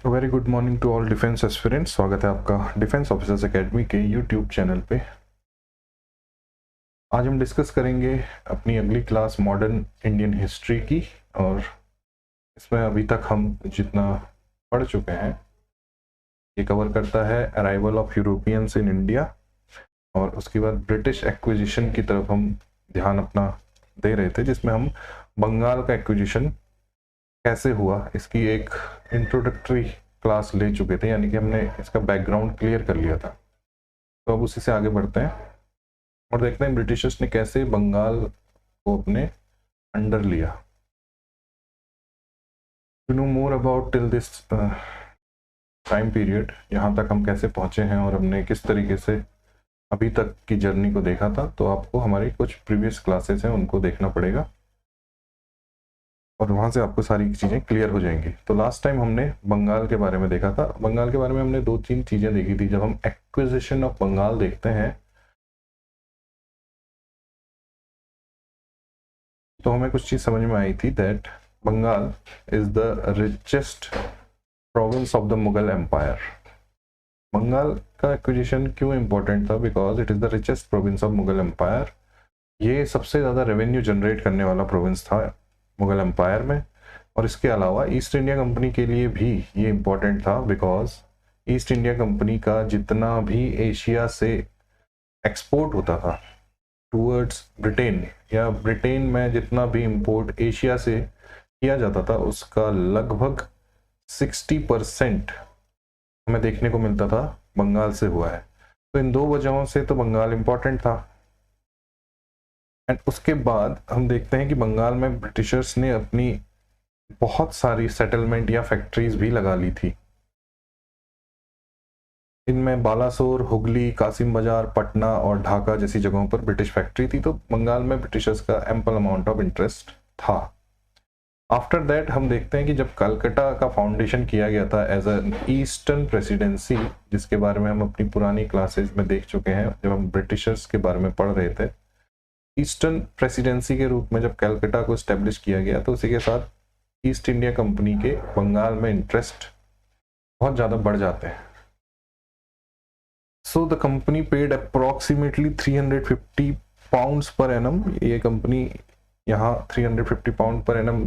Very good morning to all defence aspirants. स्वागत है आपका डिफेंस ऑफिसर्स एकेडमी के यूट्यूब चैनल पे। आज हम डिस्कस करेंगे अपनी अगली क्लास मॉडर्न इंडियन हिस्ट्री की, और इसमें अभी तक हम जितना पढ़ चुके हैं ये कवर करता है arrival of Europeans in India, और उसके बाद ब्रिटिश एक्विजिशन की तरफ हम ध्यान अपना दे रहे थे, जिसमें हम बंगाल का एक्विजिशन कैसे हुआ इसकी एक इंट्रोडक्टरी क्लास ले चुके थे, यानी कि हमने इसका बैकग्राउंड क्लियर कर लिया था। तो अब उसी से आगे बढ़ते हैं और देखते हैं ब्रिटिशर्स ने कैसे बंगाल को अपने अंडर लिया। To know more about till this time period, यहाँ तक हम कैसे पहुँचे हैं और हमने किस तरीके से अभी तक की जर्नी को देखा था, तो आपको हमारी कुछ प्रीवियस क्लासेस हैं उनको देखना पड़ेगा और वहाँ से आपको सारी चीज़ें क्लियर हो जाएंगी। तो लास्ट टाइम हमने बंगाल के बारे में देखा था। बंगाल के बारे में हमने 2-3 चीज़ें देखी थी। जब हम एक्विजिशन ऑफ बंगाल देखते हैं तो हमें कुछ चीज़ समझ में आई थी that Bengal is the richest province of the Mughal empire. Bengal का एक्विजिशन क्यों इम्पोर्टेंट था? Because it is the richest province of Mughal empire. ये सबसे ज़्यादा रेवेन्यू जनरेट करने वाला प्रोविंस था मुगल एम्पायर में, और इसके अलावा ईस्ट इंडिया कंपनी के लिए भी ये इम्पोर्टेंट था, बिकॉज ईस्ट इंडिया कंपनी का जितना भी एशिया से एक्सपोर्ट होता था टूवर्ड्स ब्रिटेन, या ब्रिटेन में जितना भी इंपोर्ट एशिया से किया जाता था उसका लगभग 60% हमें देखने को मिलता था बंगाल से हुआ है। तो इन दो वजहों से तो बंगाल इम्पोर्टेंट था। एंड उसके बाद हम देखते हैं कि बंगाल में ब्रिटिशर्स ने अपनी बहुत सारी सेटलमेंट या फैक्ट्रीज भी लगा ली थी। इनमें बालासोर, हुगली, कासिम बाजार, पटना और ढाका जैसी जगहों पर ब्रिटिश फैक्ट्री थी। तो बंगाल में ब्रिटिशर्स का एम्पल अमाउंट ऑफ इंटरेस्ट था। आफ्टर दैट हम देखते हैं कि जब कलकत्ता का फाउंडेशन किया गया था एज अ ईस्टर्न प्रेसिडेंसी, जिसके बारे में हम अपनी पुरानी क्लासेस में देख चुके हैं जब हम ब्रिटिशर्स के बारे में पढ़ रहे थे। ईस्टर्न प्रेसिडेंसी के रूप में जब कलकत्ता को इस्टेब्लिश किया गया तो उसी के साथ ईस्ट इंडिया कंपनी के बंगाल में इंटरेस्ट बहुत ज़्यादा बढ़ जाते हैं। So the company paid approximately 350 pounds per annum. ये कंपनी यहाँ 350 पाउंड पर एनम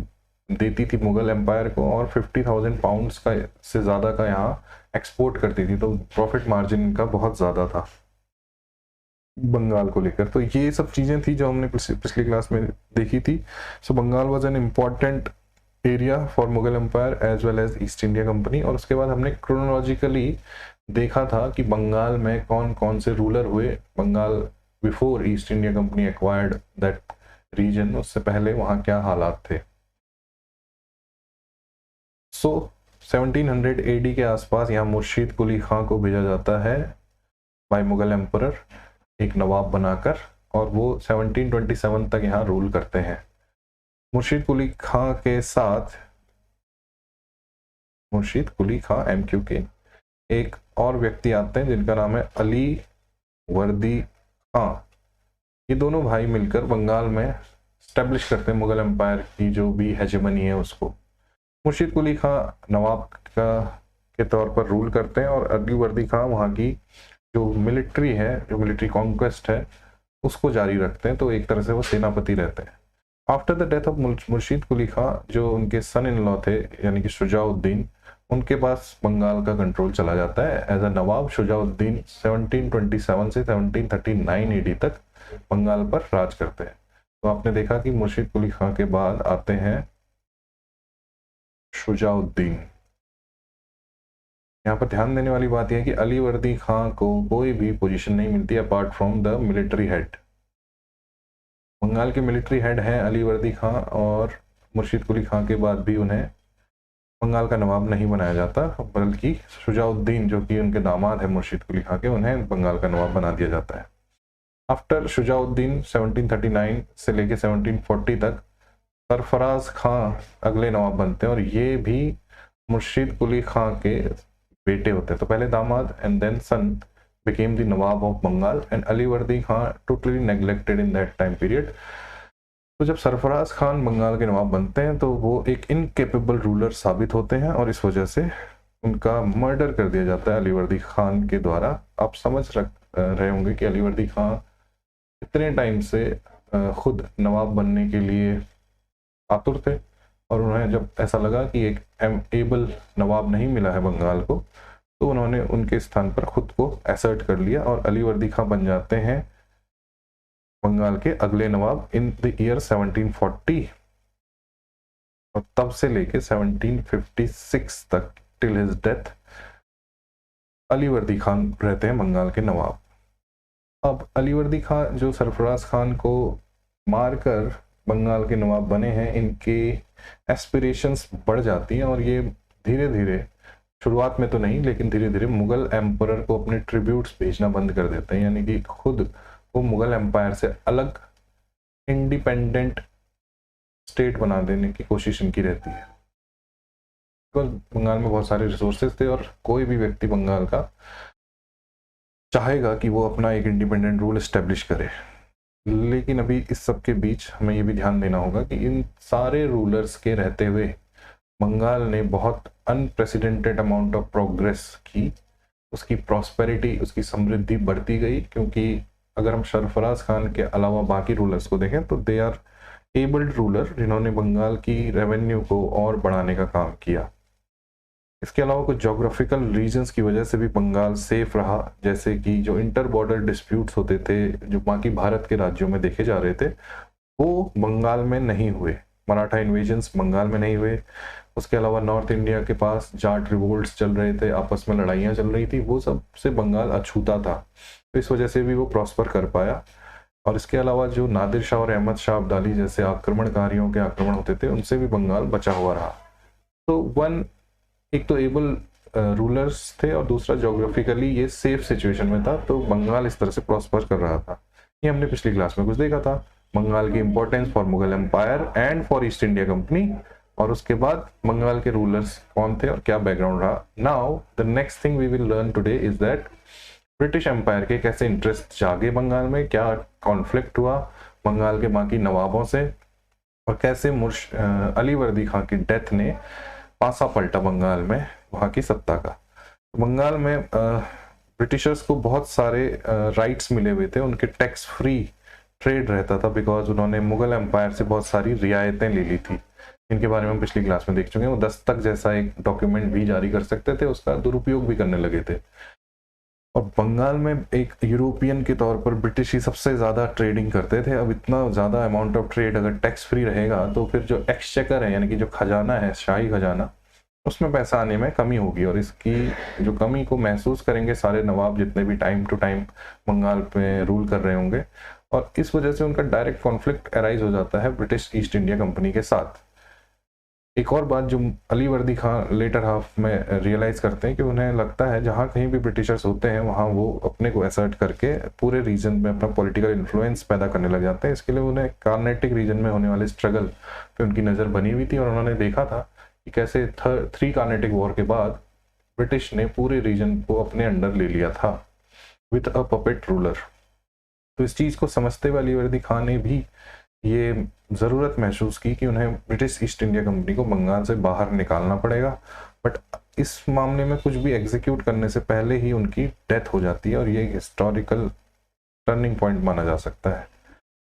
देती थी मुगल एम्पायर को, और 50,000 पाउंड्स का से ज़्यादा का यहाँ एक्सपोर्ट करती थी। तो प्रॉफिट मार्जिन इनका बहुत ज़्यादा था बंगाल को लेकर। तो ये सब चीज़ें थी जो हमने पिछली क्लास में देखी थी। So Bengal was an important area for Mughal empire as well as East India Company. और उसके बाद हमने क्रोनोलॉजिकली देखा था कि बंगाल में कौन कौन से रूलर हुए। Bengal before East India Company acquired that region, उससे पहले वहाँ क्या हालात थे। सो 1700 AD के आसपास यहाँ मुर्शीद कुली खां को भेजा जाता है बाय मुगल एम्परर, एक नवाब बनाकर, और वो 1727 तक यहाँ रूल करते हैं। मुर्शीद कुली खां के साथ मुर्शीद कुली खां MQ के एक और व्यक्ति आते हैं जिनका नाम है अली वर्दी खां। ये दोनों भाई मिलकर बंगाल में स्टैब्लिश करते हैं मुगल एम्पायर की जो भी हेजेमनी है उसको। मुर्शीद कुली खां नवाब के तौर पर रूल करते हैं, और अली वर्दी खां वहाँ की जो मिलिट्री है, जो मिलिट्री कॉन्क्वेस्ट है, उसको जारी रखते हैं। तो एक तरह से वो सेनापति रहते हैं। After the death of Murshid Quli Khan, जो उनके सन इन लॉ थे यानी कि शुजाउद्दीन, उनके पास बंगाल का कंट्रोल चला जाता है एज अ नवाब। शुजाउद्दीन 1727 से 1739 AD तक बंगाल पर राज करते हैं। तो आपने देखा कि मुर्शीद कुली खां के बाद आते हैं शुजाउद्दीन। यहाँ पर ध्यान देने वाली बात यह है कि अली वर्दी खां को कोई भी पोजीशन नहीं मिलती apart from the military head. Bengal के मिलिट्री हेड हैं अली वर्दी खां, और मुर्शीद कुली खां के बाद भी उन्हें बंगाल का नवाब नहीं बनाया जाता, बल्कि शुजाउद्दीन जो कि उनके दामाद है मुर्शीद कुली खां के, उन्हें बंगाल का नवाब बना दिया जाता है। आफ्टर शुजाउद्दीन 1739 से लेके 1740 तक सरफराज खां अगले नवाब बनते हैं, और ये भी मुर्शीद कुली खां के बेटे होते हैं। तो पहले दामाद and then son became the Nawab of Bengal, and Ali Wardi Khan totally neglected in that time period. तो जब सरफराज खान बंगाल के नवाब बनते हैं तो वो एक इनकेपेबल रूलर साबित होते हैं, और इस वजह से उनका मर्डर कर दिया जाता है अलीवर्दी खान के द्वारा। आप समझ रहे होंगे कि अलीवर्दी खान इतने टाइम से खुद नवाब बनने के लिए आतुर थे, और उन्हें जब ऐसा लगा कि एक एबल नवाब नहीं मिला है बंगाल को, तो उन्होंने उनके स्थान पर खुद को असर्ट कर लिया और अलीवर्दी खां बन जाते हैं बंगाल के अगले नवाब इन द ईयर 1740। और तब से लेके 1756 तक till his death Alivardi Khan रहते हैं बंगाल के नवाब। अब अलीवर्दी खान जो सरफराज खान को मारकर बंगाल के नवाब बने हैं, इनके एस्पिरेशंस बढ़ जाती हैं और ये धीरे धीरे, शुरुआत में तो नहीं लेकिन धीरे धीरे मुगल एम्परर को अपने ट्रिब्यूट्स भेजना बंद कर देते हैं, यानी कि खुद वो मुगल एम्पायर से अलग इंडिपेंडेंट स्टेट बना देने की कोशिश इनकी रहती है। बिकॉज बंगाल में बहुत सारे रिसोर्सेज थे और कोई भी व्यक्ति बंगाल का चाहेगा कि वो अपना एक इंडिपेंडेंट रूल एस्टेब्लिश करे। लेकिन अभी इस सब के बीच हमें ये भी ध्यान देना होगा कि इन सारे रूलर्स के रहते हुए बंगाल ने बहुत अनप्रेसिडेंटेड अमाउंट ऑफ प्रोग्रेस की, उसकी प्रॉस्पेरिटी, उसकी समृद्धि बढ़ती गई। क्योंकि अगर हम सरफराज खान के अलावा बाकी रूलर्स को देखें तो दे आर एबल्ड रूलर जिन्होंने बंगाल की रेवेन्यू को और बढ़ाने का काम किया। इसके अलावा कुछ जोग्राफिकल रीजन्स की वजह से भी बंगाल सेफ रहा, जैसे कि जो इंटर बॉर्डर डिस्प्यूट्स होते थे जो बाकी भारत के राज्यों में देखे जा रहे थे वो बंगाल में नहीं हुए। मराठा इन्वेजन्स बंगाल में नहीं हुए। उसके अलावा नॉर्थ इंडिया के पास जाट रिवोल्ट्स चल रहे थे, आपस में लड़ाइयाँ चल रही थी, वो सब से बंगाल अछूता था, तो इस वजह से भी वो प्रॉस्पर कर पाया। और इसके अलावा जो नादिर शाह और अहमद शाह अब्दाली जैसे आक्रमणकारियों के आक्रमण होते थे उनसे भी बंगाल बचा हुआ रहा। तो एक तो एबल रूलर्स थे और दूसरा जोग्राफिकली ये सेफ सिचुएशन में था, तो बंगाल इस तरह से प्रॉस्पर कर रहा था। ये हमने पिछली क्लास में कुछ देखा था, बंगाल की importance for Mughal empire and for East India Company, और उसके बाद बंगाल के रूलर्स कौन थे और क्या बैकग्राउंड रहा। Now the next thing we will learn today is that British empire के कैसे इंटरेस्ट जागे बंगाल में, क्या कॉन्फ्लिक्ट हुआ बंगाल के बाकी नवाबों से, और कैसे अलीवर्दी खां की डेथ ने पासा पलटा बंगाल में वहाँ की सत्ता का। बंगाल में ब्रिटिशर्स को बहुत सारे राइट्स मिले हुए थे, उनके टैक्स फ्री ट्रेड रहता था बिकॉज उन्होंने मुगल एम्पायर से बहुत सारी रियायतें ले ली थी, इनके बारे में हम पिछली क्लास में देख चुके हैं। वो दस्तक जैसा एक डॉक्यूमेंट भी जारी कर सकते थे, उसका दुरुपयोग भी करने लगे थे। और बंगाल में एक यूरोपियन के तौर पर ब्रिटिश ही सबसे ज़्यादा ट्रेडिंग करते थे। अब इतना ज़्यादा अमाउंट ऑफ ट्रेड अगर टैक्स फ्री रहेगा तो फिर जो एक्सचेकर है यानी कि जो खजाना है, शाही खजाना, उसमें पैसा आने में कमी होगी, और इसकी जो कमी को महसूस करेंगे सारे नवाब जितने भी टाइम टू टाइम बंगाल पे रूल कर रहे होंगे, और इस वजह से उनका डायरेक्ट कॉन्फ्लिक्ट अराइज हो जाता है ब्रिटिश ईस्ट इंडिया कंपनी के साथ। एक और बात जो अलीवर्दी खां लेटर हाफ में रियलाइज करते हैं कि उन्हें लगता है जहाँ कहीं भी ब्रिटिशर्स होते हैं वहाँ वो अपने को असर्ट करके पूरे रीजन में अपना पॉलिटिकल इन्फ्लुएंस पैदा करने लग जाते हैं। इसके लिए उन्हें कार्नेटिक रीजन में होने वाले स्ट्रगल पे उनकी नज़र बनी हुई थी, और उन्होंने देखा था कि कैसे 3 कार्नेटिक वॉर के बाद ब्रिटिश ने पूरे रीजन को अपने अंडर ले लिया था विथ अ पपेट रूलर। तो इस चीज़ को समझते हुए अलीवर्दी खां ने भी ये ज़रूरत महसूस की कि उन्हें ब्रिटिश ईस्ट इंडिया कंपनी को बंगाल से बाहर निकालना पड़ेगा, बट इस मामले में कुछ भी एग्जीक्यूट करने से पहले ही उनकी डेथ हो जाती है, और ये हिस्टोरिकल टर्निंग पॉइंट माना जा सकता है।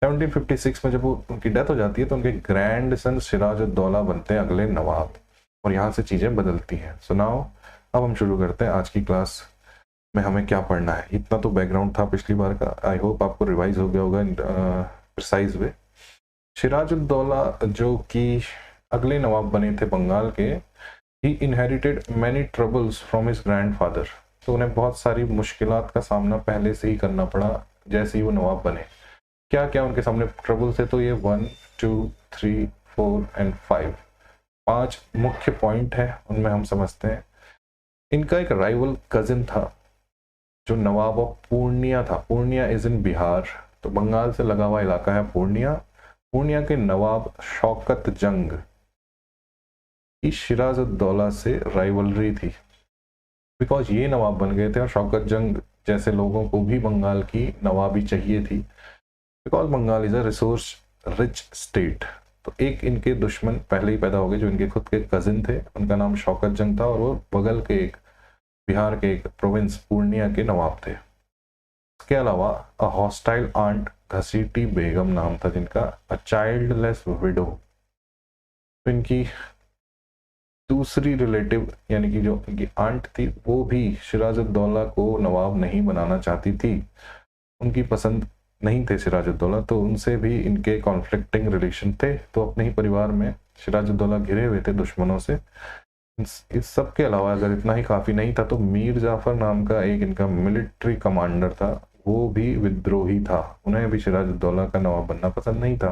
1756 में जब उनकी डेथ हो जाती है तो उनके ग्रैंड सन सिराजुद्दौला बनते हैं अगले नवाब, और यहाँ से चीज़ें बदलती हैं। सो नाउ अब हम शुरू करते हैं आज की क्लास में हमें क्या पढ़ना है। इतना तो बैकग्राउंड था पिछली बार का, आई होप आपको रिवाइज हो गया होगा प्रिसाइज वे। सिराजुद्दौला जो कि अगले नवाब बने थे बंगाल के, he inherited many troubles from his grandfather. तो उन्हें बहुत सारी मुश्किलात का सामना पहले से ही करना पड़ा जैसे ही वो नवाब बने। क्या क्या उनके सामने ट्रबल्स थे, तो ये 1, 2, 3, 4 एंड 5 मुख्य पॉइंट है, उनमें हम समझते हैं। इनका एक राइवल कजिन था जो नवाब ऑफ पूर्णिया था। पूर्णिया इज इन बिहार, तो बंगाल से लगा हुआ इलाका है पूर्णिया। पूर्णिया के नवाब शौकत जंग की सिराजुद्दौला से राइवलरी थी, बिकॉज ये नवाब बन गए थे और शौकत जंग जैसे लोगों को भी बंगाल की नवाबी चाहिए थी, because Bengal is a resource rich state. तो एक इनके दुश्मन पहले ही पैदा हो गए जो इनके खुद के कजिन थे, उनका नाम शौकत जंग था और वो बगल के एक बिहार के एक प्रोविंस पूर्णिया के नवाब थे। इसके अलावा अ हॉस्टाइल आंट घसीटी बेगम नाम था जिनका, अ चाइल्डलेस विडो। तो इनकी दूसरी रिलेटिव यानी कि जो इनकी आंट थी वो भी सिराजुद्दौला को नवाब नहीं बनाना चाहती थी, उनकी पसंद नहीं थे सिराजुद्दौला, तो उनसे भी इनके कॉन्फ्लिक्टिंग रिलेशन थे। तो अपने ही परिवार में सिराजुद्दौला घिरे हुए थे दुश्मनों से। इस सब के अलावा अगर इतना ही काफ़ी नहीं था तो मीर जाफ़र नाम का एक इनका मिलिट्री कमांडर था, वो भी विद्रोही था, उन्हें भी सिराजुद्दौला का नवाब बनना पसंद नहीं था।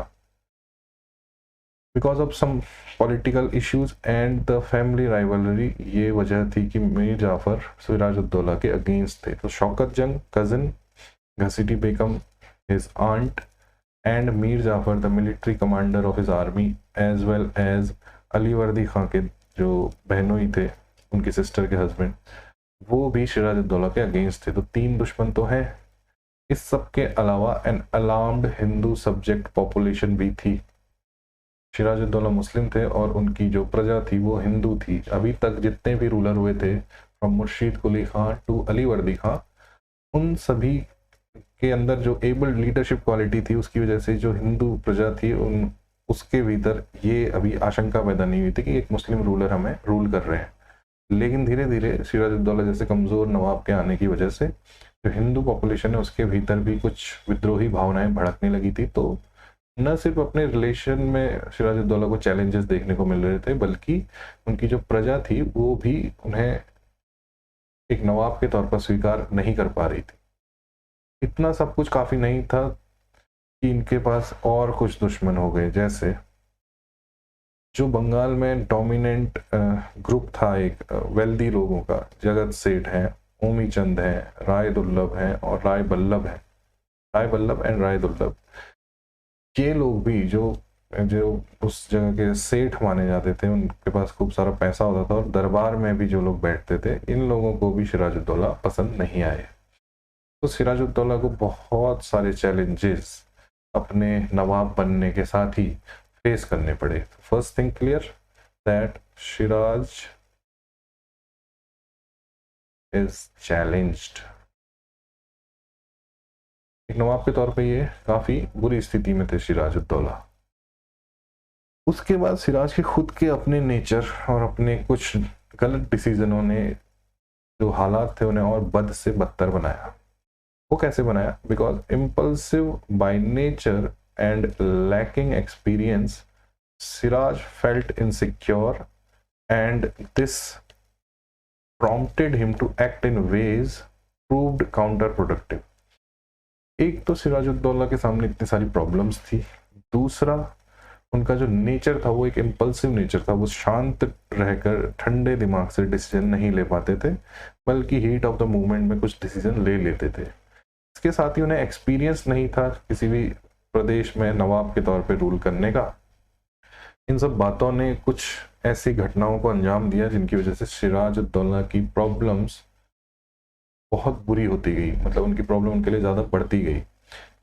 Because of some political issues and the family rivalry, ये वजह थी कि मीर जाफ़र सिराजुद्दौला के अगेंस्ट थे। तो Shaukat Jang cousin, Ghasiti Begum his aunt, and Mir Jafar the military commander of his army, as well as Ali वर्दी खां के जो बहनोई थे उनकी सिस्टर के हस्बैंड, वो भी सिराजुद्दौला के अगेंस्ट थे। तो 3 दुश्मन तो हैं। इस सब के अलावा an alarmed Hindu subject population भी थी। सिराजुद्दौला मुस्लिम थे और उनकी जो प्रजा थी वो हिंदू थी। अभी तक जितने भी रूलर हुए थे फ्रॉम मुर्शीद कुली खां टू अली वर्दी खां, उन सभी के अंदर जो एबल्ड लीडरशिप क्वालिटी थी उसकी वजह से जो हिंदू प्रजा थी उन उसके भीतर ये अभी आशंका पैदा नहीं हुई थी कि एक मुस्लिम रूलर हमें रूल कर रहे हैं। लेकिन धीरे धीरे सिराजुद्दौला जैसे कमज़ोर नवाब के आने की वजह से जो हिंदू पॉपुलेशन है उसके भीतर भी कुछ विद्रोही भावनाएं भड़कने लगी थी। तो न सिर्फ अपने रिलेशन में सिराजुद्दौला को चैलेंजेस देखने को मिल रहे थे, बल्कि उनकी जो प्रजा थी वो भी उन्हें एक नवाब के तौर पर स्वीकार नहीं कर पा रही थी। इतना सब कुछ काफ़ी नहीं था कि इनके पास और कुछ दुश्मन हो गए। जैसे जो बंगाल में डोमिनेंट ग्रुप था एक वेल्दी लोगों का, जगत सेठ हैं, ओमी चंद हैं, राय दुर्लभ हैं और राय बल्लभ हैं, राय बल्लभ एंड राय दुर्लभ, ये लोग भी जो उस जगह के सेठ माने जाते थे, उनके पास खूब सारा पैसा होता था और दरबार में भी जो लोग बैठते थे, इन लोगों को भी सिराजुद्दौला पसंद नहीं आए। तो सिराजुद्दौला को बहुत सारे चैलेंजेस अपने नवाब बनने के साथ ही फेस करने पड़े। First thing clear that Siraj is challenged. एक नवाब के तौर पे ये काफी बुरी स्थिति में थे सिराजुद्दौला। उसके बाद सिराज के खुद के अपने नेचर और अपने कुछ गलत डिसीजनों ने जो हालात थे उन्हें और बद से बदतर बनाया। वो कैसे बनाया? Because impulsive by nature and lacking experience, Siraj felt insecure and this prompted him to act in ways proved counterproductive। एक तो सिराजुद्दौला के सामने इतनी सारी प्रॉब्लम्स थी, दूसरा उनका जो नेचर था वो एक इम्पल्सिव नेचर था। वो शांत रहकर ठंडे दिमाग से डिसीजन नहीं ले पाते थे, बल्कि हीट ऑफ द मूवमेंट में कुछ डिसीजन ले लेते थे। इसके साथ ही उन्हें एक्सपीरियंस नहीं था किसी भी प्रदेश में नवाब के तौर पे रूल करने का। इन सब बातों ने कुछ ऐसी घटनाओं को अंजाम दिया जिनकी वजह से सिराजुद्दौला की प्रॉब्लम्स बहुत बुरी होती गई, मतलब उनकी प्रॉब्लम उनके लिए ज़्यादा बढ़ती गई।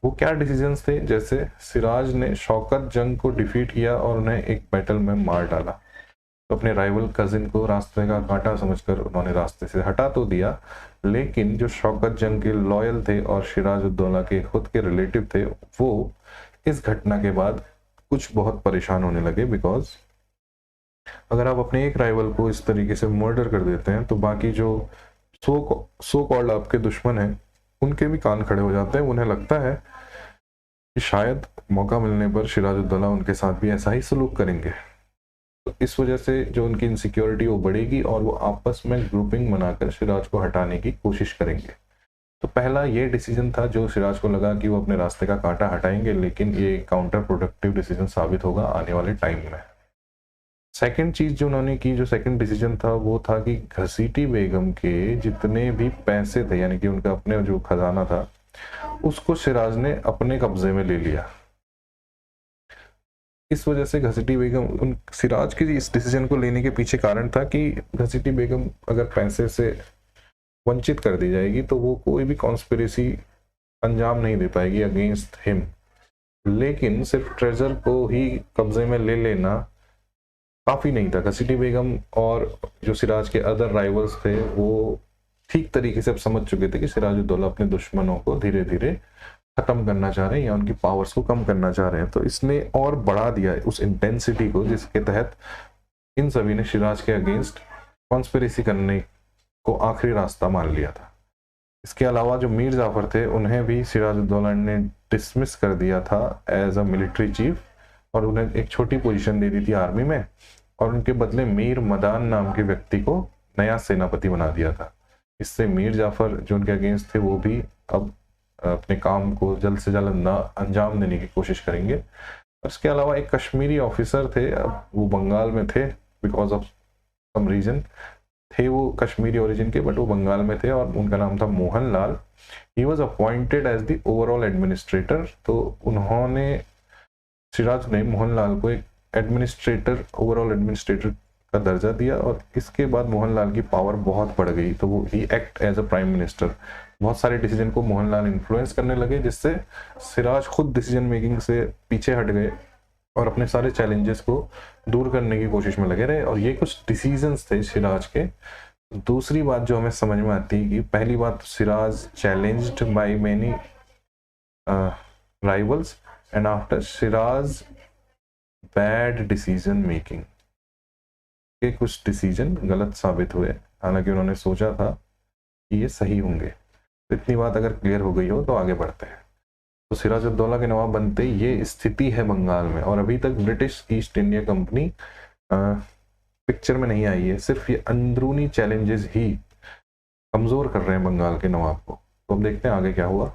वो क्या डिसीजंस थे? जैसे सिराज ने शौकत जंग को डिफीट किया और उन्हें एक बैटल में मार डाला। तो अपने राइवल कजिन को रास्ते का कांटा समझकर उन्होंने रास्ते से हटा तो दिया, लेकिन जो शौकत जंग के लॉयल थे और सिराजुद्दौला के खुद के रिलेटिव थे, वो इस घटना के बाद कुछ बहुत परेशान होने लगे। बिकॉज अगर आप अपने एक राइवल को इस तरीके से मर्डर कर देते हैं तो बाकी जो सो कॉल्ड आपके दुश्मन हैं उनके भी कान खड़े हो जाते हैं। उन्हें लगता है कि शायद मौका मिलने पर सिराजुद्दौला उनके साथ भी ऐसा ही सलूक करेंगे। तो इस वजह से जो उनकी इनसिक्योरिटी वो बढ़ेगी और वो आपस में ग्रुपिंग बनाकर सिराज को हटाने की कोशिश करेंगे। तो पहला ये डिसीजन था जो सिराज को लगा कि वो अपने रास्ते का कांटा हटाएंगे, लेकिन ये काउंटर प्रोडक्टिव डिसीजन साबित होगा आने वाले टाइम में। सेकंड चीज़ जो उन्होंने की, जो सेकंड डिसीजन था, वो था कि घसीटी बेगम के जितने भी पैसे थे, यानी कि उनका अपने जो खजाना था, उसको सिराज ने अपने कब्जे में ले लिया। इस वजह से घसीटी बेगम, उन सिराज के इस डिसीजन को लेने के पीछे कारण था कि घसीटी बेगम अगर पैसे से वंचित कर दी जाएगी तो वो कोई भी कॉन्स्पिरेसी अंजाम नहीं दे पाएगी अगेंस्ट हिम। लेकिन सिर्फ ट्रेजर को ही कब्जे में ले लेना काफ़ी नहीं था। घसीटी बेगम और जो सिराज के अदर राइवल्स थे वो ठीक तरीके से अब समझ चुके थे कि सिराजुद्दौला अपने दुश्मनों को धीरे धीरे खत्म करना चाह रहे हैं या उनकी पावर्स को कम करना चाह रहे हैं। तो इसने और बढ़ा दिया उस इंटेंसिटी को जिसके तहत इन सभी ने सिराज के अगेंस्ट कॉन्स्पिरेसी करने को आखिरी रास्ता मान लिया था। इसके अलावा जो मीर जाफर थे उन्हें भी सिराजुद्दौला ने डिसमिस कर दिया था एज अ मिलिट्री चीफ और उन्हें एक छोटी पोजीशन दे दी थी आर्मी में और उनके बदले मीर मदान नाम के व्यक्ति को नया सेनापति बना दिया था। इससे मीर जाफर जो उनके अगेंस्ट थे वो भी अब अपने काम को जल्द से जल्द अंजाम देने की कोशिश करेंगे। इसके अलावा एक कश्मीरी ऑफिसर थे, अब वो बंगाल में थे बिकॉज ऑफ सम रीजन, थे वो कश्मीरी ओरिजिन के बट वो बंगाल में थे और उनका नाम था Mohan Lal. He was appointed as the overall administrator. तो उन्होंने सिराज ने मोहनलाल को एक एडमिनिस्ट्रेटर ओवरऑल एडमिनिस्ट्रेटर का दर्जा दिया और इसके बाद मोहनलाल की पावर बहुत बढ़ गई। तो वो he act as a prime minister. बहुत सारे डिसीजन को मोहनलाल इन्फ्लुएंस करने लगे जिससे सिराज खुद डिसीजन मेकिंग से पीछे हट गए और अपने सारे चैलेंजेस को दूर करने की कोशिश में लगे रहे। और ये कुछ डिसीजंस थे सिराज के। दूसरी बात जो हमें समझ में आती है कि पहली बात, Siraj challenged by many rivals and after Siraj bad decision making के कुछ डिसीजन गलत साबित हुए, हालांकि उन्होंने सोचा था कि ये सही होंगे। तो इतनी बात अगर क्लियर हो गई हो तो आगे बढ़ते हैं। तो सिराजुद्दौला के नवाब बनते ये स्थिति है बंगाल में और अभी तक British East India company picture में नहीं आई है। सिर्फ ये अंदरूनी चैलेंजेस ही कमजोर कर रहे हैं बंगाल के नवाब को। तो अब देखते हैं आगे क्या हुआ।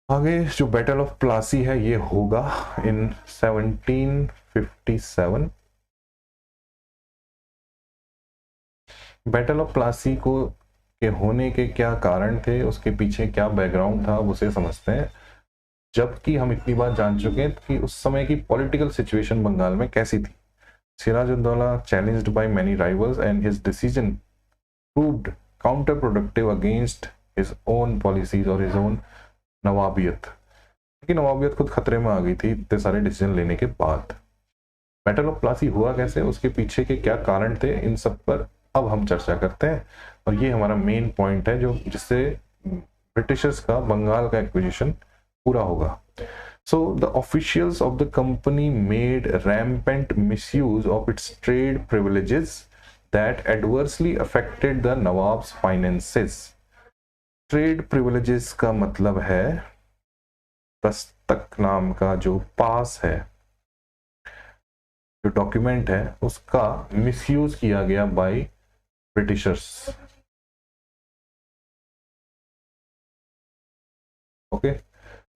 आगे जो बैटल ऑफ प्लासी है ये होगा इन 1757। बैटल ऑफ प्लासी को के होने के क्या कारण थे, उसके पीछे क्या बैकग्राउंड था, उसे समझते हैं। जबकि हम इतनी बात जान चुके हैं कि उस समय की पॉलिटिकल सिचुएशन बंगाल में कैसी थी। Sirajuddaulah challenged by many rivals and his decision proved counter productive against his own policies और हिज ओन नवाबियत। क्योंकि नवाबियत खुद खतरे में आ गई थी इतने सारे डिसीजन लेने के बाद। बैटल ऑफ प्लासी हुआ कैसे, उसके पीछे के क्या कारण थे, इन सब पर अब हम चर्चा करते हैं। और ये हमारा मेन पॉइंट है जो जिससे ब्रिटिशर्स का बंगाल का एक्विजिशन पूरा होगा। So the officials of the company made rampant misuse of its trade privileges that adversely affected the Nawab's finances. Trade privileges का मतलब है दस्तक नाम का जो पास है, जो डॉक्यूमेंट है, उसका मिसयूज किया गया बाय ब्रिटिशर्स। ओके,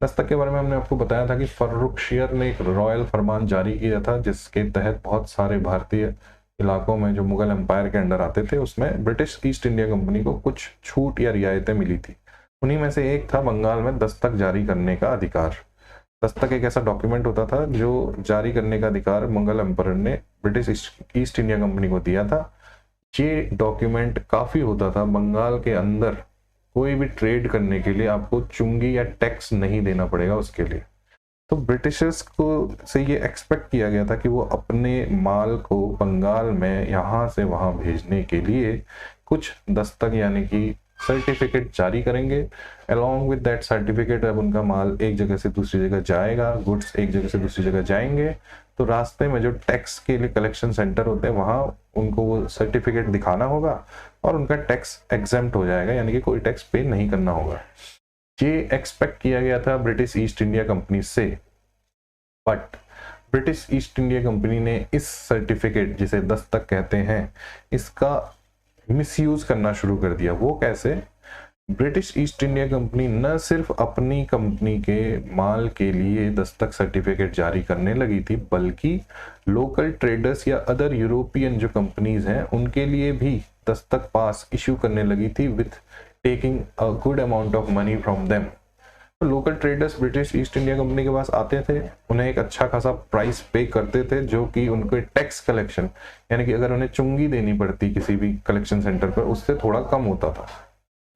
दस्तक के बारे में हमने आपको बताया था कि फर्रुखशियर ने एक रॉयल फरमान जारी किया था जिसके तहत बहुत सारे भारतीय इलाकों में जो मुगल एम्पायर के अंडर आते थे उसमें ब्रिटिश ईस्ट इंडिया कंपनी को कुछ छूट या रियायतें मिली थी। उन्हीं में से एक था बंगाल में दस्तक जारी करने का अधिकार। दस्तक एक ऐसा डॉक्यूमेंट होता था जो जारी करने का अधिकार मुगल एम्पायर ने ब्रिटिश ईस्ट इंडिया कंपनी को दिया था। ये डॉक्यूमेंट काफ़ी होता था। बंगाल के अंदर कोई भी ट्रेड करने के लिए आपको चुंगी या टैक्स नहीं देना पड़ेगा उसके लिए। तो ब्रिटिशर्स को से ये एक्सपेक्ट किया गया था कि वो अपने माल को बंगाल में यहाँ से वहाँ भेजने के लिए कुछ दस्तक यानी कि सर्टिफिकेट जारी करेंगे। अलॉन्ग विद दैट सर्टिफिकेट अब उनका माल एक जगह से दूसरी जगह जाएगा, गुड्स एक जगह से दूसरी जगह जाएंगे, तो रास्ते में जो टैक्स के लिए कलेक्शन सेंटर होते हैं वहाँ उनको वो सर्टिफिकेट दिखाना होगा और उनका टैक्स एग्जेम्प्ट हो जाएगा, यानी कि कोई टैक्स पे नहीं करना होगा। ये एक्सपेक्ट किया गया था ब्रिटिश ईस्ट इंडिया कंपनी से, but British East India company ने इस सर्टिफिकेट जिसे दस्तक कहते हैं इसका मिसयूज करना शुरू कर दिया। वो कैसे? ब्रिटिश ईस्ट इंडिया कंपनी न सिर्फ अपनी कंपनी के माल के लिए दस्तक सर्टिफिकेट जारी करने लगी थी बल्कि लोकल ट्रेडर्स या अदर यूरोपियन जो कंपनीज हैं उनके लिए भी दस्तक पास इशू करने लगी थी with taking a good amount of money from them. तो local traders British East India Company के पास आते थे, उन्हें एक अच्छा खासा प्राइस पे करते थे जो कि उनको टैक्स कलेक्शन यानी कि अगर उन्हें चुंगी देनी पड़ती किसी भी कलेक्शन सेंटर पर उससे थोड़ा कम होता था,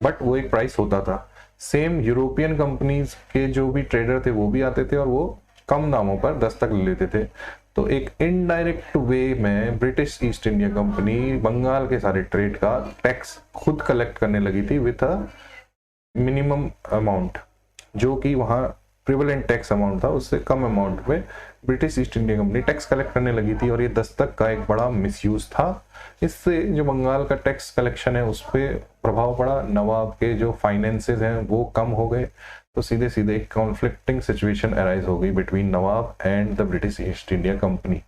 बट वो एक प्राइस होता था। सेम यूरोपियन कंपनीज के जो भी ट्रेडर थे वो भी आते थे और वो कम दामों पर दस्तक ले लेते थे। तो एक इनडायरेक्ट वे में British East India Company Bengal के सारे ट्रेड का टैक्स खुद कलेक्ट करने लगी थी विथ अ मिनिमम अमाउंट, जो कि वहाँ प्रिवेलेंट टैक्स अमाउंट था उससे कम अमाउंट पे British East India company tax collect करने लगी थी। और ये दस्तक का एक बड़ा मिसयूज था। इससे जो बंगाल का टैक्स कलेक्शन है उस पर प्रभाव पड़ा, नवाब के जो फाइनेंसेस हैं वो कम हो गए। तो सीधे सीधे एक कॉन्फ्लिक्टिंग सिचुएशन अराइज हो गई between Nawab and the British East India company.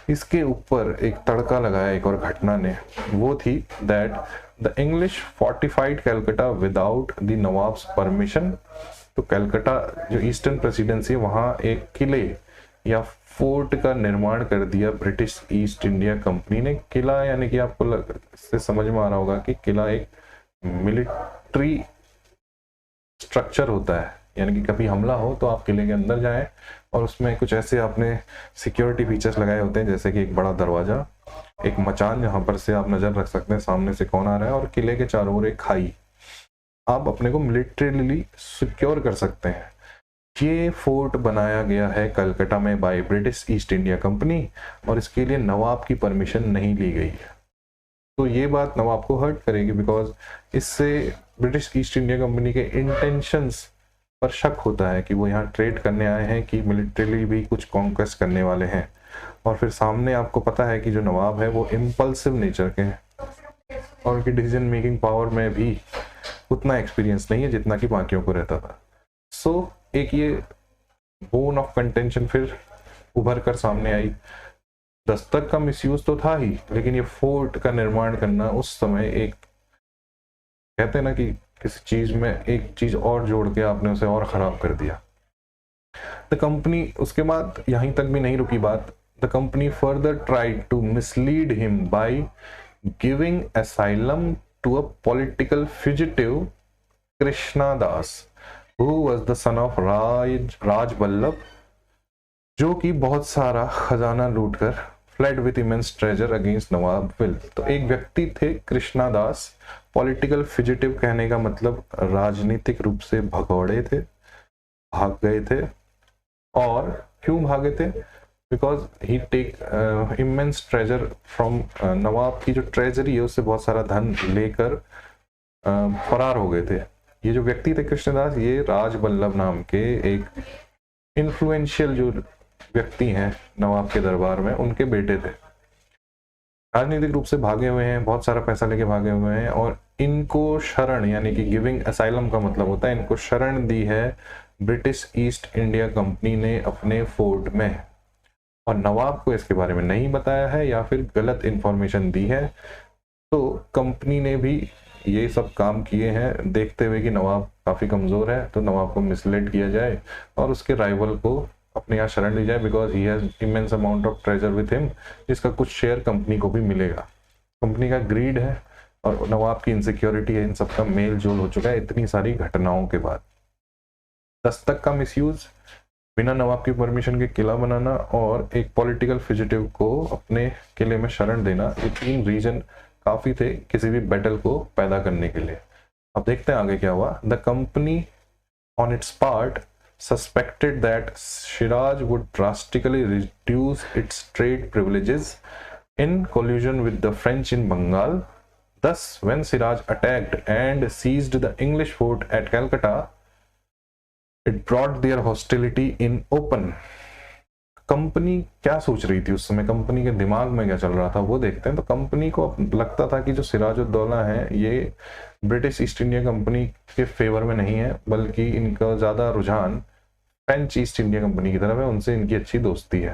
इसके ऊपर एक तड़का लगाया एक और घटना ने, वो थी that the English fortified Calcutta without the nawabs permission. तो कैलकटा जो ईस्टर्न प्रेसिडेंसी है वहाँ एक किले या फोर्ट का निर्माण कर दिया ब्रिटिश ईस्ट इंडिया कंपनी ने। किला यानी कि आपको इससे समझ में आ रहा होगा कि किला एक मिलिट्री स्ट्रक्चर होता है, यानी कि कभी हमला हो तो आप किले के अंदर जाएं और उसमें कुछ ऐसे आपने सिक्योरिटी फीचर्स लगाए होते हैं जैसे कि एक बड़ा दरवाजा, एक मचान जहां पर से आप नजर रख सकते हैं सामने से कौन आ रहा है, और किले के चारों ओर एक खाई। आप अपने को मिलिट्रीली सिक्योर कर सकते हैं। ये फोर्ट बनाया गया है कलकत्ता में by British East India Company और इसके लिए नवाब की परमिशन नहीं ली गई है। तो ये बात नवाब को हर्ट करेगी बिकॉज इससे ब्रिटिश ईस्ट इंडिया कंपनी के इंटेंशंस पर शक होता है कि वो यहाँ ट्रेड करने आए हैं कि मिलिट्रीली भी कुछ कॉन्क्वेस्ट करने वाले हैं। और फिर सामने आपको पता है कि जो नवाब है वो इम्पल्सिव नेचर के हैं और उनकी डिसीजन मेकिंग पावर में भी उतना एक्सपीरियंस नहीं है जितना कि बाकियों को रहता था। सो एक ये बोन ऑफ कंटेंशन फिर उभर कर सामने आई। दस्तक का मिसयूज तो था ही, लेकिन ये फोर्ट का निर्माण करना उस समय एक, कहते हैं ना कि किसी चीज में एक चीज और जोड़ के आपने उसे और खराब कर दिया। द कंपनी उसके बाद यहीं तक भी नहीं रुकी बात। The company further tried to mislead him by giving asylum to a political fugitive Krishna Das who was the son of Raj Ballabh, जो कि बहुत सारा खजाना लूटकर fled with immense treasure against Nawab will. तो एक व्यक्ति थे कृष्णा दास, पॉलिटिकल फ्यूजिटिव कहने का मतलब राजनीतिक रूप से भगौड़े थे, भाग गए थे। और क्यों भागे थे? Because he take immense treasure from Nawab की जो ट्रेजरी है उससे बहुत सारा धन लेकर फरार हो गए थे। ये जो व्यक्ति थे कृष्णदास, ये राज बल्लभ नाम के एक इन्फ्लुएंशियल जो व्यक्ति हैं नवाब के दरबार में, उनके बेटे थे। राजनीतिक रूप से भागे हुए हैं, बहुत सारा पैसा लेके भागे हुए हैं और इनको शरण यानी कि गिविंग असाइलम का मतलब होता है इनको शरण दी है ब्रिटिश ईस्ट इंडिया कंपनी ने अपने फोर्ट में, और नवाब को इसके बारे में नहीं बताया है या फिर गलत इंफॉर्मेशन दी है। तो कंपनी ने भी ये सब काम किए हैं देखते हुए कि नवाब काफ़ी कमज़ोर है, तो नवाब को मिसलीड किया जाए और उसके राइवल को अपने यहाँ शरण दी जाए because he has immense amount of treasure with him, जिसका कुछ शेयर कंपनी को भी मिलेगा। कंपनी का ग्रीड है और नवाब की इनसिक्योरिटी है, इन सब का मेल जोल हो चुका है इतनी सारी घटनाओं के बाद। दस्तक का मिसयूज, बिना नवाब की परमिशन के किला बनाना और एक पॉलिटिकल फ्यूजिटिव को अपने किले में शरण देना, ये तीन रीजन काफ़ी थे किसी भी बैटल को पैदा करने के लिए। अब देखते हैं आगे क्या हुआ। The company on it's part suspected that Siraj would drastically reduce its trade privileges in collusion with the French in Bengal. Thus, when Siraj attacked and seized the English fort at Calcutta, it brought their hostility in open. Company क्या सोच रही थी उस समय, company के दिमाग में क्या चल रहा था वो देखते हैं। तो कंपनी को लगता था कि जो सिराजुद्दौला है ये ब्रिटिश ईस्ट इंडिया कंपनी के फेवर में नहीं है, बल्कि इनका ज़्यादा रुझान फ्रेंच ईस्ट इंडिया कंपनी की तरफ है, उनसे इनकी अच्छी दोस्ती है।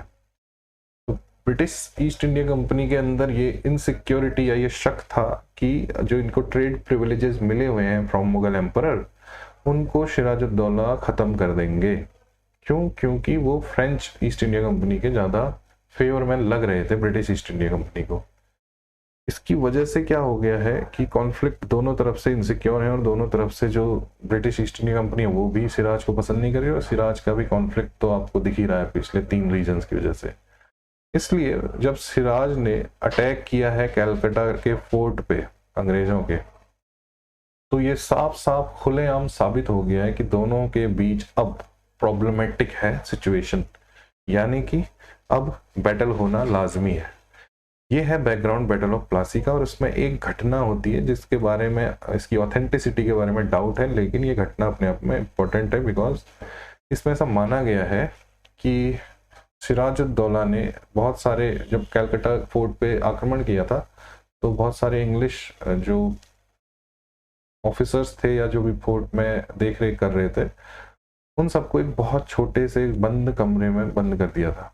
तो ब्रिटिश ईस्ट इंडिया कंपनी के अंदर ये इनसिक्योरिटी या ये शक था कि जो इनको ट्रेड प्रिविलेजेस मिले हुए हैं फ्रॉम मुगल एम्परर, उनको सिराजुद्दौला ख़त्म कर देंगे। क्यों? क्योंकि वो फ्रेंच ईस्ट इंडिया कंपनी के ज़्यादा फेवर में लग रहे थे ब्रिटिश ईस्ट इंडिया कंपनी को। इसकी वजह से क्या हो गया है कि कॉन्फ्लिक्ट दोनों तरफ से इनसिक्योर है और दोनों तरफ से जो ब्रिटिश ईस्ट इंडिया कंपनी है वो भी सिराज को पसंद नहीं कर रही और सिराज का भी कॉन्फ्लिक्ट तो आपको दिख ही रहा है पिछले 3 रीजन्स की वजह से। इसलिए जब सिराज ने अटैक किया है कैलकटा के फोर्ट पे अंग्रेजों के, तो ये साफ साफ खुलेआम साबित हो गया है कि दोनों के बीच अब प्रॉब्लमेटिक है सिचुएशन, यानी कि अब बैटल होना लाजमी है। ये है बैकग्राउंड बैटल ऑफ प्लासी का, और इसमें एक घटना होती है जिसके बारे में, इसकी ऑथेंटिसिटी के बारे में डाउट है, लेकिन ये घटना अपने आप में इम्पोर्टेंट है बिकॉज इसमें ऐसा माना गया है कि सिराजुद्दौला ने बहुत सारे, जब कलकत्ता फोर्ट पे आक्रमण किया था तो बहुत सारे इंग्लिश जो ऑफिसर्स थे या जो भी फोर्ट में देख रेख कर रहे थे, उन सबको एक बहुत छोटे से बंद कमरे में बंद कर दिया था,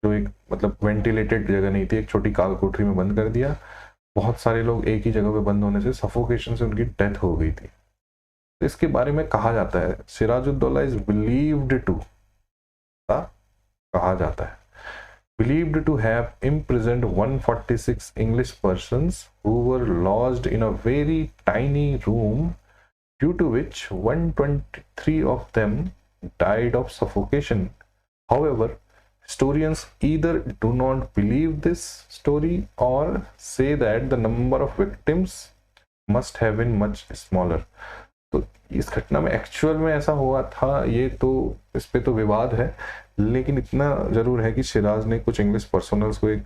जो एक मतलब वेंटिलेटेड जगह नहीं थी, एक छोटी काल कोठरी में बंद कर दिया। बहुत सारे लोग एक ही जगह पे बंद होने से सफोकेशन से उनकी डेथ हो गई थी। तो इसके बारे में कहा जाता है सिराजुद्दौला इज बिलीव्ड टू, कहा जाता है believed to have imprisoned 146 English persons who were lodged in a very tiny room, due to which 123 of them died of suffocation. However, historians either do not believe this story or say that the number of victims must have been much smaller. तो इस घटना में actual में ऐसा हुआ था ये तो इस पे तो विवाद है, लेकिन इतना जरूर है कि सिराज ने कुछ इंग्लिश पर्सनल्स को एक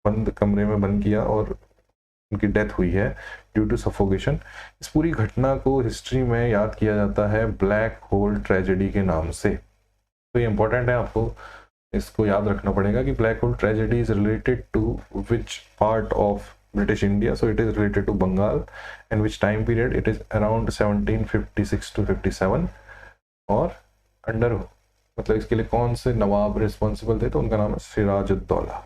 बंद कमरे में बंद किया और उनकी डेथ हुई है ड्यू टू सफोकेशन। इस पूरी घटना को हिस्ट्री में याद किया जाता है ब्लैक होल ट्रेजेडी के नाम से। तो ये इंपॉर्टेंट है, आपको इसको याद रखना पड़ेगा कि black hole tragedy is related to which part of British India, so it is related to Bengal, and which time period it is around 1756 to 57, और अंडर मतलब इसके लिए कौन से नवाब रिस्पॉन्सिबल थे, तो उनका नाम है सिराजुद्दौला।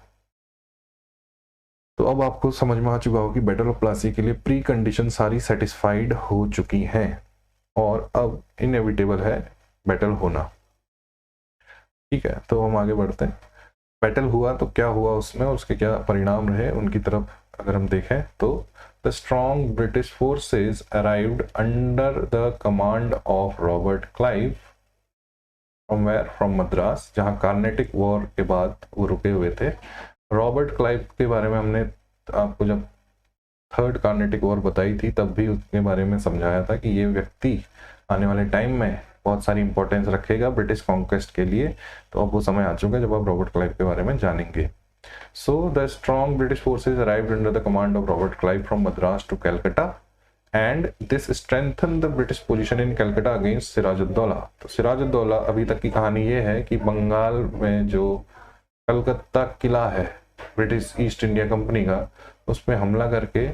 तो अब आपको समझ में आ चुका हो कि बैटल ऑफ प्लासी के लिए प्री कंडीशन सारी सेटिस्फाइड हो चुकी हैं और अब इनएविटेबल है बैटल होना। ठीक है, तो हम आगे बढ़ते हैं। बैटल हुआ तो क्या हुआ उसमें, उसके क्या परिणाम रहे, उनकी तरफ अगर हम देखें तो the strong British forces arrived under the command of Robert Clive from where, from Madras, जहां कार्नेटिक वॉर के बाद वो रुके हुए थे। रॉबर्ट क्लाइव के बारे में हमने आपको जब थर्ड कार्नेटिक वॉर बताई थी तब भी उसके बारे में समझाया था कि ये व्यक्ति आने वाले टाइम में बहुत सारी इंपॉर्टेंस रखेगा ब्रिटिश कॉन्क्वेस्ट के लिए। तो अब वो समय आ चुका है जब आप रॉबर्ट क्लाइव के बारे में जानेंगे। So the strong British forces arrived under the command of Robert Clive from Madras to Calcutta, and this strengthened the British position in Calcutta against Siraj-ud-Daulah. तो सिराजुद्दौला, अभी तक की कहानी ये है कि बंगाल में जो कलकत्ता किला है ब्रिटिश ईस्ट इंडिया कंपनी का, उस पर हमला करके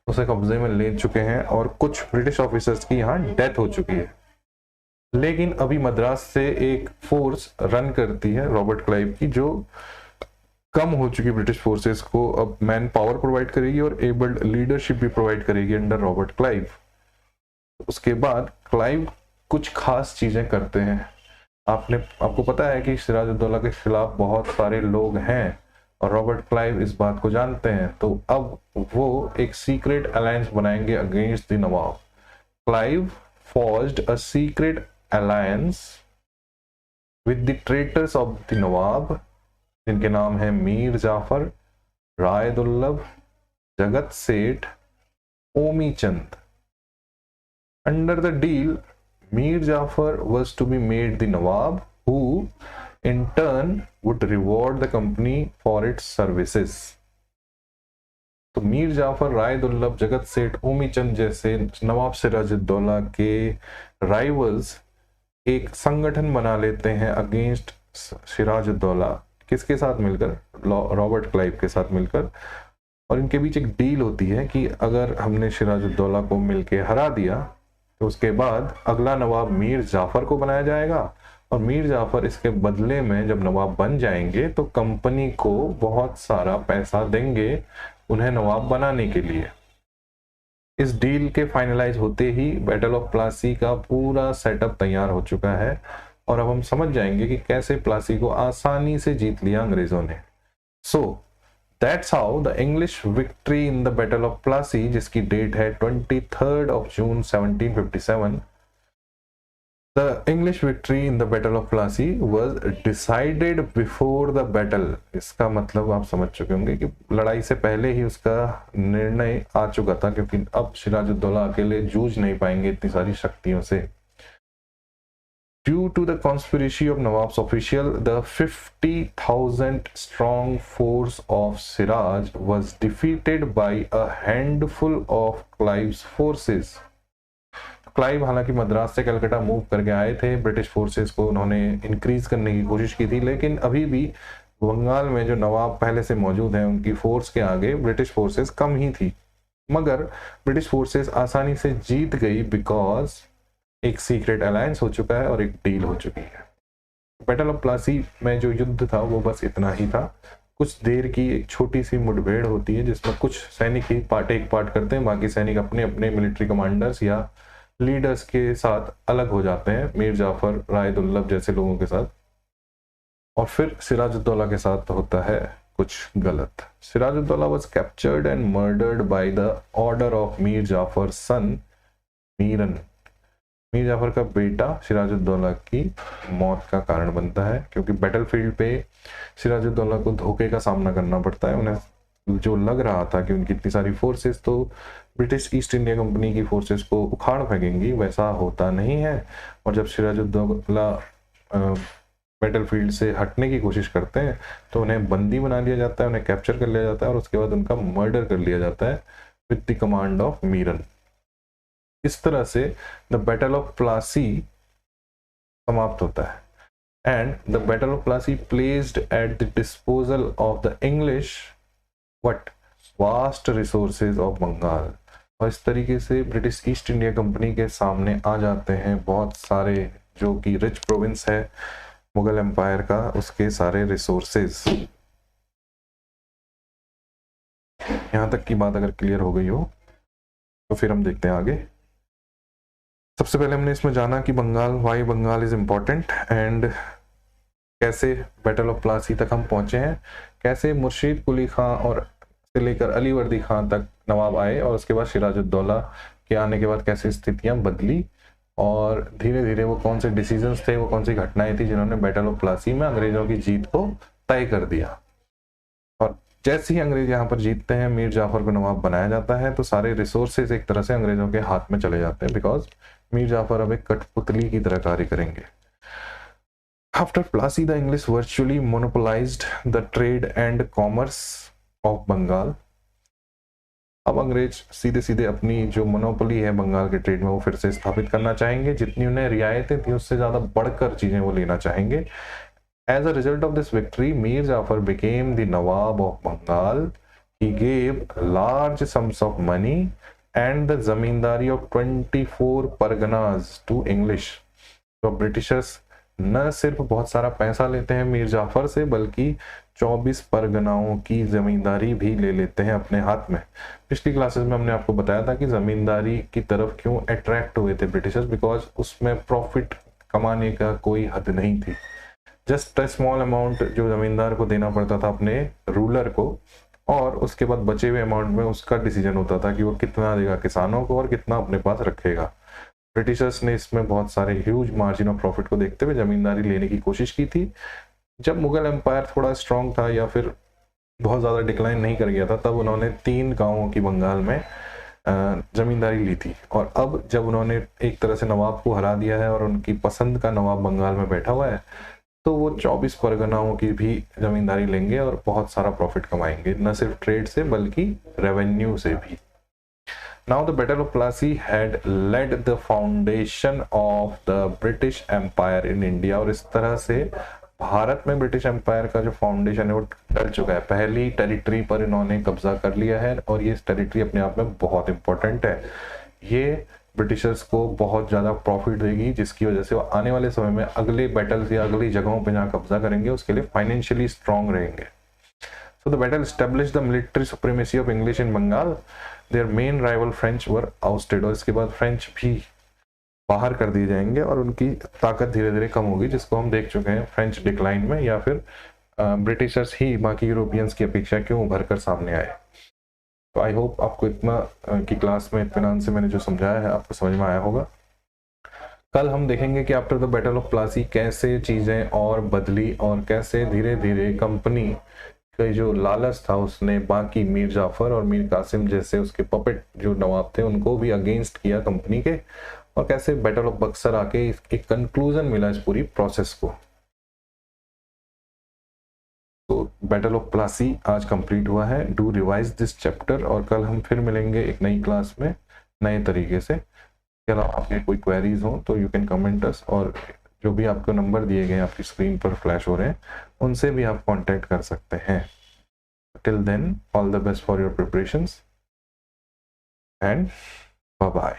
उसे कब्जे में ले चुके हैं और कुछ ब्रिटिश ऑफिसर्स की यहाँ डेथ हो चुकी है। लेकिन अभी मद्रास से एक फोर्स रन करती है रॉबर्ट क्लाइव की, जो कम हो चुकी ब्रिटिश फोर्सेस को अब मैन पावर प्रोवाइड करेगी और एबल्ड लीडरशिप भी प्रोवाइड करेगी अंडर रॉबर्ट क्लाइव। उसके बाद क्लाइव कुछ खास चीजें करते हैं। आपको पता है कि सिराजुद्दौला के खिलाफ बहुत सारे लोग हैं और रॉबर्ट क्लाइव इस बात को जानते हैं, तो अब वो एक सीक्रेट अलायंस बनाएंगे against the Nawab. Clive forged a secret alliance with the traitors of the Nawab, जिनके नाम है Mir Jafar, Rai Durlabh, Jagat Seth, Omi Chand. Under the deal, Mir Jafar was to be made the Nawab, who in turn would reward the company for its services. तो मीर जाफर, राय दुर्लभ, जगत सेठ, ओमी चंद जैसे नवाब सिराजुद्दौला के rivals एक संगठन बना लेते हैं अगेंस्ट सिराजुद्दौला। किसके साथ मिलकर? रॉबर्ट क्लाइव के साथ मिलकर। और इनके बीच एक डील होती है कि अगर हमने सिराजुद्दौला को मिलके हरा दिया तो उसके बाद अगला नवाब मीर जाफर को बनाया जाएगा, और मीर जाफर इसके बदले में जब नवाब बन जाएंगे तो कंपनी को बहुत सारा पैसा देंगे उन्हें नवाब बनाने के लिए। इस डील के फाइनलाइज होते ही बैटल ऑफ प्लासी का पूरा सेटअप तैयार हो चुका है और अब हम समझ जाएंगे कि कैसे प्लासी को आसानी से जीत लिया अंग्रेजों ने। So that's how the English victory in the battle of Plassey, जिसकी डेट है 23 जून 1757, The English victory in the Battle of Plassey was decided before the battle. इसका मतलब आप समझ चुके होंगे कि लड़ाई से पहले ही उसका निर्णय आ चुका था, क्योंकि अब सिराजुद्दौला अकेले जूझ नहीं पाएंगे इतनी सारी शक्तियों से. Due to the conspiracy of Nawab's official, the 50,000 strong force of Siraj was defeated by a handful of Clive's forces. Clive हालांकि मद्रास से कलकत्ता मूव करके आए थे, ब्रिटिश फोर्सेस को उन्होंने इंक्रीज करने की कोशिश की थी, लेकिन अभी भी बंगाल में जो नवाब पहले से मौजूद हैं उनकी फोर्स के आगे ब्रिटिश फोर्सेस कम ही थी. मगर ब्रिटिश फोर्सेस आसानी से जीत गई बिकॉज एक सीक्रेट अलायंस हो चुका है और एक डील हो चुकी है. बैटल ऑफ प्लासी में जो युद्ध था वो बस इतना ही था. कुछ देर की एक छोटी सी मुठभेड़ होती है जिसमें कुछ सैनिक ही टेक पार्ट करते हैं, बाकी सैनिक अपने अपने मिलिट्री कमांडर्स या लीडर्स के साथ अलग हो जाते हैं, मीर जाफर, राय दुर्लभ जैसे लोगों के साथ. और फिर सिराजुद्दौला के साथ होता है कुछ गलत. Sirajuddaulah was captured and murdered by the order of Mir Jafar son Miran. Mir Jafar का बेटा सिराजुद्दौला की मौत का कारण बनता है, क्योंकि बैटलफील्ड पे सिराजुद्दौला को धोखे का सामना करना पड़ता है. उन्हें जो लग रहा था कि उनकी इतनी सारी फोर्सेस तो ब्रिटिश ईस्ट इंडिया कंपनी की फोर्सेस को उखाड़ फेंकेंगी, वैसा होता नहीं है. और जब सिराजुद्दौला बैटलफील्ड से हटने की कोशिश करते हैं तो उन्हें बंदी बना लिया जाता है, उन्हें कैप्चर कर लिया जाता है और उसके बाद उनका मर्डर कर लिया जाता है with the command of Meeran. इस तरह से द बैटल ऑफ प्लासी समाप्त होता है. And the battle of Plassey placed at the disposal of the English what vast resources of Bengal. और इस तरीके से ब्रिटिश ईस्ट इंडिया कंपनी के सामने आ जाते हैं बहुत सारे, जो कि रिच प्रोविंस है मुगल एम्पायर का, उसके सारे रिसोर्सेज. यहां तक की बात अगर क्लियर हो गई हो तो फिर हम देखते हैं आगे. सबसे पहले हमने इसमें जाना कि Bengal, why Bengal is important and कैसे बैटल ऑफ प्लासी तक हम पहुंचे हैं, कैसे मुर्शीद कुली खां और से लेकर अलीवर्दी खां तक नवाब आए और उसके बाद सिराजुद्दौला के आने के बाद कैसे स्थितियां बदली और धीरे धीरे वो कौन से डिसीजंस थे, वो कौन सी घटनाएं थी जिन्होंने बैटल ऑफ प्लासी में अंग्रेजों की जीत को तय कर दिया. और जैसे ही अंग्रेज यहाँ पर जीतते हैं, मीर जाफर को नवाब बनाया जाता है, तो सारे रिसोर्सेज एक तरह से अंग्रेजों के हाथ में चले जाते हैं, बिकॉज मीर जाफर अब एक कठपुतली की तरह कार्य करेंगे. After Plassey, the English virtually monopolized the trade and commerce of Bengal. अब अंग्रेज सीधे सीधे अपनी जो मोनोपोली है बंगाल के ट्रेड में वो फिर से स्थापित करना चाहेंगे. जितनी उन्हें रियायतें थी उससे ज्यादा बढ़कर चीजें वो लेना चाहेंगे. As a result of this victory, Mir Jafar became the Nawab of Bengal. He gave large sums of money and the zamindari of 24 parganas to English. तो ब्रिटिशर्स न सिर्फ बहुत सारा पैसा लेते हैं मीर जाफर से, बल्कि 24 परगनाओं की जमींदारी भी ले लेते हैं अपने हाथ में. पिछली क्लासेस में हमने आपको बताया था कि जमींदारी की तरफ क्यों अट्रैक्ट हुए थे ब्रिटिशर्स, बिकॉज उसमें प्रॉफिट कमाने का कोई हद नहीं थी. जस्ट अ स्मॉल अमाउंट जो जमींदार को देना पड़ता था अपने रूलर को, और उसके बाद बचे हुए अमाउंट में उसका डिसीजन होता था कि वो कितना देगा किसानों को और कितना अपने पास रखेगा. ब्रिटिशर्स ने इसमें बहुत सारे ह्यूज मार्जिन ऑफ प्रॉफिट को देखते हुए जमींदारी लेने की कोशिश की थी. जब मुगल एम्पायर थोड़ा स्ट्रांग था या फिर बहुत ज़्यादा डिक्लाइन नहीं कर गया था, तब उन्होंने 3 गांवों की बंगाल में जमींदारी ली थी. और अब जब उन्होंने एक तरह से नवाब को हरा दिया है और उनकी पसंद का नवाब बंगाल में बैठा हुआ है, तो वो 24 परगनाओं की भी जमींदारी लेंगे और बहुत सारा प्रॉफिट कमाएंगे, न सिर्फ ट्रेड से बल्कि रेवेन्यू से भी. Now the Battle of Plassey had led the foundation of the British Empire in India. और इस तरह से भारत में ब्रिटिश एम्पायर का जो फाउंडेशन है वो डल चुका है. पहली टेरिटरी पर इन्होंने कब्जा कर लिया है और ये टेरिटरी अपने आप में बहुत इंपॉर्टेंट है. ये ब्रिटिशर्स को बहुत ज़्यादा प्रॉफिट देगी, जिसकी वजह से वो आने वाले समय में अगले बैटल्स या अगली जगहों पर जहाँ कब्जा करेंगे उसके लिए फाइनेंशियली स्ट्रांग रहेंगे. So the battle established the military supremacy of English in Bengal. Their main rival French were ousted. और इसके बाद फ्रेंच भी बाहर कर दिए जाएंगे और उनकी ताकत धीरे धीरे कम होगी, जिसको हम देख चुके हैं फ्रेंच डिक्लाइन में, या फिर ब्रिटिशर्स ही बाकी यूरोपियंस की अपेक्षा क्यों उभर कर सामने आए. तो आई होप आपको इतना की क्लास में इत्मीनान से मैंने जो समझाया है आपको समझ में आया होगा. कल हम देखेंगे कि after the battle of Plassey कैसे चीज़ें और बदली और कैसे धीरे धीरे कंपनी का जो लालच था उसने बाकी मीर जाफर और मीर कासिम जैसे उसके पपेट जो नवाब थे उनको भी अगेंस्ट किया कंपनी के, और कैसे बैटल ऑफ बक्सर आके एक कंक्लूजन मिला इस पूरी प्रोसेस को। तो बैटल ऑफ प्लासी आज कंप्लीट हुआ है। डू रिवाइज दिस चैप्टर, और कल हम फिर मिलेंगे एक नई क्लास में नए तरीके से। इसके अलावा आपके कोई क्वेरीज हो तो यू कैन कमेंट अस, और जो भी आपको नंबर दिए गए आपकी स्क्रीन पर फ्लैश हो रहे हैं उनसे भी आप कांटेक्ट कर सकते हैं। Till then, all the best for your preparations and bye bye.